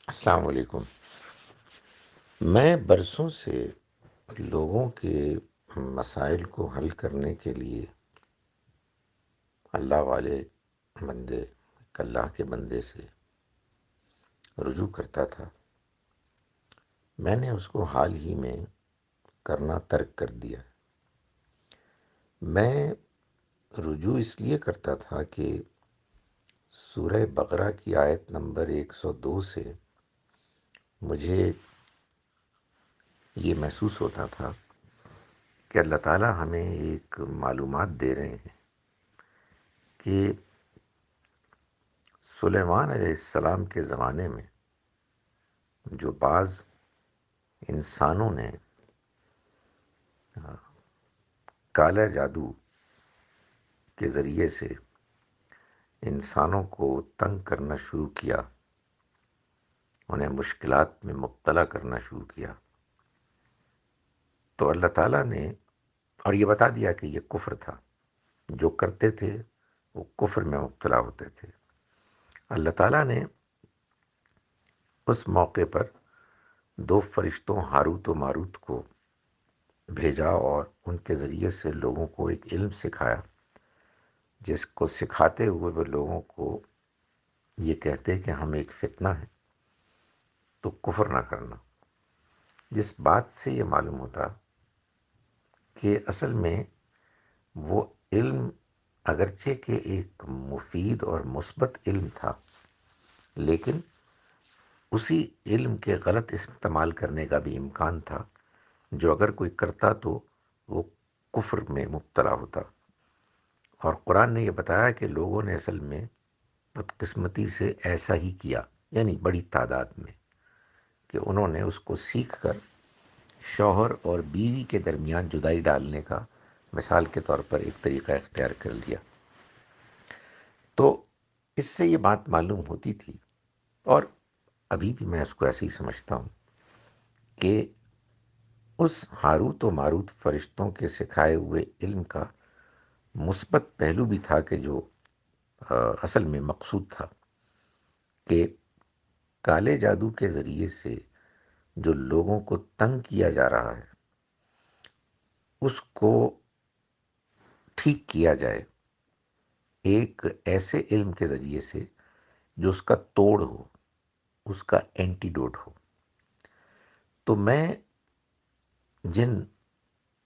السلام علیکم۔ میں برسوں سے لوگوں کے مسائل کو حل کرنے کے لیے اللہ والے بندے، ایک اللہ کے بندے سے رجوع کرتا تھا۔ میں نے اس کو حال ہی میں کرنا ترک کر دیا۔ میں رجوع اس لیے کرتا تھا کہ سورہ بقرہ کی آیت نمبر 102 سے مجھے یہ محسوس ہوتا تھا کہ اللہ تعالیٰ ہمیں ایک معلومات دے رہے ہیں کہ سلیمان علیہ السلام کے زمانے میں جو بعض انسانوں نے کالا جادو کے ذریعے سے انسانوں کو تنگ کرنا شروع کیا، انہیں مشکلات میں مبتلا کرنا شروع کیا، تو اللہ تعالیٰ نے اور یہ بتا دیا کہ یہ کفر تھا، جو کرتے تھے وہ کفر میں مبتلا ہوتے تھے۔ اللہ تعالیٰ نے اس موقع پر دو فرشتوں ہاروت و ماروت کو بھیجا اور ان کے ذریعے سے لوگوں کو ایک علم سکھایا، جس کو سکھاتے ہوئے وہ لوگوں کو یہ کہتے کہ ہم ایک فتنہ ہے تو کفر نہ کرنا۔ جس بات سے یہ معلوم ہوتا کہ اصل میں وہ علم اگرچہ کہ ایک مفید اور مثبت علم تھا، لیکن اسی علم کے غلط استعمال کرنے کا بھی امکان تھا، جو اگر کوئی کرتا تو وہ کفر میں مبتلا ہوتا۔ اور قرآن نے یہ بتایا کہ لوگوں نے اصل میں بدقسمتی سے ایسا ہی کیا، یعنی بڑی تعداد میں، کہ انہوں نے اس کو سیکھ کر شوہر اور بیوی کے درمیان جدائی ڈالنے کا مثال کے طور پر ایک طریقہ اختیار کر لیا۔ تو اس سے یہ بات معلوم ہوتی تھی، اور ابھی بھی میں اس کو ایسے ہی سمجھتا ہوں کہ اس ہاروت و ماروت فرشتوں کے سکھائے ہوئے علم کا مثبت پہلو بھی تھا کہ جو اصل میں مقصود تھا کہ کالے جادو کے ذریعے سے جو لوگوں کو تنگ کیا جا رہا ہے اس کو ٹھیک کیا جائے ایک ایسے علم کے ذریعے سے جو اس کا توڑ ہو، اس کا اینٹیڈوٹ ہو۔ تو میں جن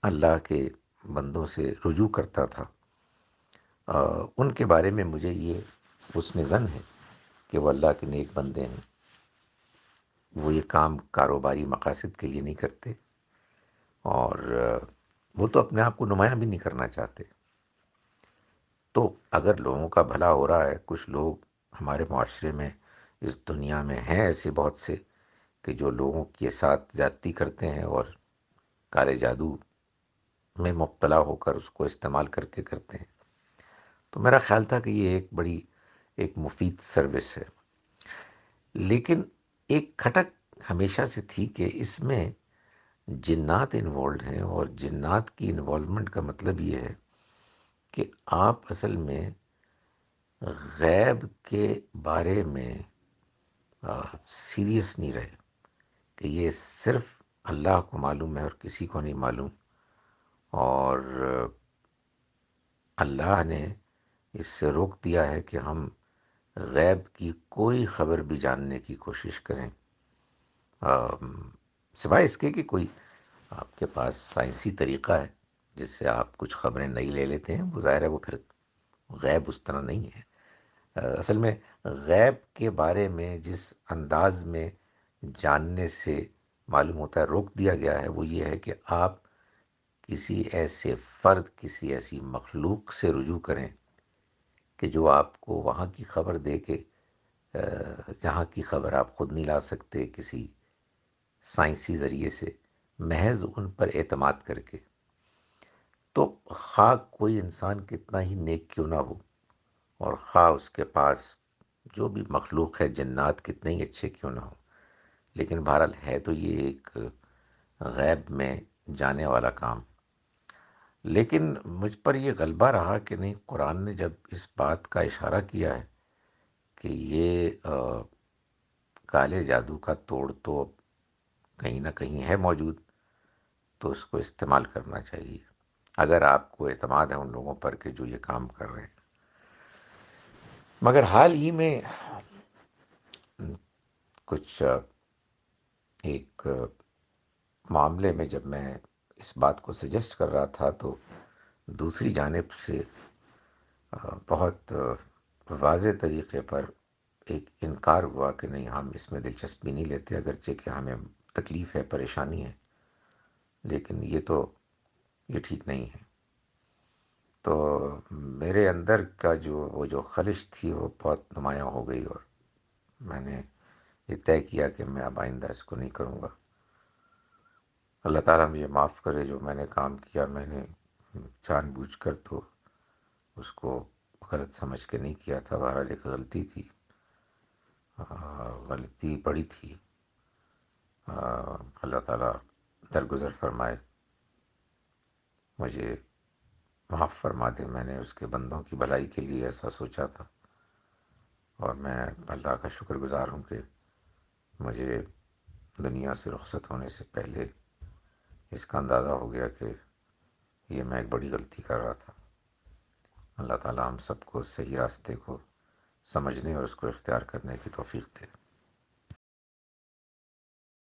اللہ کے بندوں سے رجوع کرتا تھا ان کے بارے میں مجھے یہ حسن ظن ہے کہ وہ اللہ کے نیک بندے ہیں، وہ یہ کام کاروباری مقاصد کے لیے نہیں کرتے، اور وہ تو اپنے آپ کو نمایاں بھی نہیں کرنا چاہتے۔ تو اگر لوگوں کا بھلا ہو رہا ہے، کچھ لوگ ہمارے معاشرے میں اس دنیا میں ہیں ایسے بہت سے کہ جو لوگوں کے ساتھ زیادتی کرتے ہیں اور کالے جادو میں مبتلا ہو کر اس کو استعمال کر کے کرتے ہیں، تو میرا خیال تھا کہ یہ ایک بڑی ایک مفید سروس ہے۔ لیکن ایک کھٹک ہمیشہ سے تھی کہ اس میں جنات انوالوڈ ہیں، اور جنات کی انوالومنٹ کا مطلب یہ ہے کہ آپ اصل میں غیب کے بارے میں سیریس نہیں رہے کہ یہ صرف اللہ کو معلوم ہے اور کسی کو نہیں معلوم، اور اللہ نے اس سے روک دیا ہے کہ ہم غیب کی کوئی خبر بھی جاننے کی کوشش کریں، سوائے اس کے کہ کوئی آپ کے پاس سائنسی طریقہ ہے جس سے آپ کچھ خبریں نئی لے لیتے ہیں، وہ ظاہر ہے وہ پھر غیب اس طرح نہیں ہے۔ اصل میں غیب کے بارے میں جس انداز میں جاننے سے معلوم ہوتا ہے روک دیا گیا ہے، وہ یہ ہے کہ آپ کسی ایسے فرد، کسی ایسی مخلوق سے رجوع کریں کہ جو آپ کو وہاں کی خبر دے کے جہاں کی خبر آپ خود نہیں لا سکتے، کسی سائنسی ذریعے سے، محض ان پر اعتماد کر کے۔ تو خواہ کوئی انسان کتنا ہی نیک کیوں نہ ہو، اور خواہ اس کے پاس جو بھی مخلوق ہے، جنات کتنے ہی اچھے کیوں نہ ہو، لیکن بہرحال ہے تو یہ ایک غیب میں جانے والا کام۔ لیکن مجھ پر یہ غلبہ رہا کہ نہیں، قرآن نے جب اس بات کا اشارہ کیا ہے کہ یہ کالے جادو کا توڑ تو کہیں نہ کہیں ہے موجود، تو اس کو استعمال کرنا چاہیے اگر آپ کو اعتماد ہے ان لوگوں پر کہ جو یہ کام کر رہے ہیں۔ مگر حال ہی میں کچھ ایک معاملے میں جب میں اس بات کو سجیسٹ کر رہا تھا تو دوسری جانب سے بہت واضح طریقے پر ایک انکار ہوا کہ نہیں، ہم اس میں دلچسپی نہیں لیتے، اگرچہ کہ ہمیں تکلیف ہے، پریشانی ہے، لیکن یہ ٹھیک نہیں ہے۔ تو میرے اندر کا وہ جو خلش تھی وہ بہت نمایاں ہو گئی، اور میں نے یہ طے کیا کہ میں اب آئندہ اس کو نہیں کروں گا۔ اللہ تعالیٰ مجھے معاف کرے، جو میں نے کام کیا میں نے جان بوجھ کر تو اس کو غلط سمجھ کے نہیں کیا تھا، بہرحال ایک غلطی تھی، غلطی بڑی تھی۔ اللہ تعالیٰ درگزر فرمائے، مجھے معاف فرما دے۔ میں نے اس کے بندوں کی بھلائی کے لیے ایسا سوچا تھا، اور میں اللہ کا شکر گزار ہوں کہ مجھے دنیا سے رخصت ہونے سے پہلے اس کا اندازہ ہو گیا کہ یہ میں ایک بڑی غلطی کر رہا تھا۔ اللہ تعالیٰ ہم سب کو صحیح راستے کو سمجھنے اور اس کو اختیار کرنے کی توفیق دے۔